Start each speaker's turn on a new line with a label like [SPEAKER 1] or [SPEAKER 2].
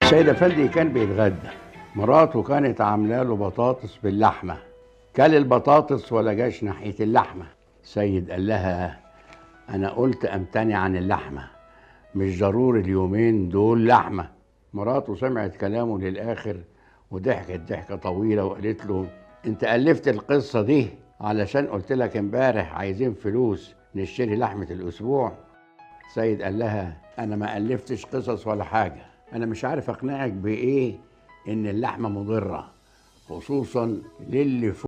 [SPEAKER 1] السيد افندي كان بيتغدى، مراته كانت عامله له بطاطس باللحمه. كل البطاطس ولا جاش ناحيه اللحمه. السيد قال لها: انا قلت امتنع عن اللحمه، مش ضروري اليومين دول لحمه. مراته سمعت كلامه للاخر وضحكت ضحكه طويله وقالت له: انت الفت القصه دي علشان قلت لك امبارح عايزين فلوس نشتري لحمه الاسبوع؟ سيد قال لها: انا ما الفتش قصص ولا حاجه، انا مش عارف اقنعك بايه ان اللحمه مضره، خصوصا للي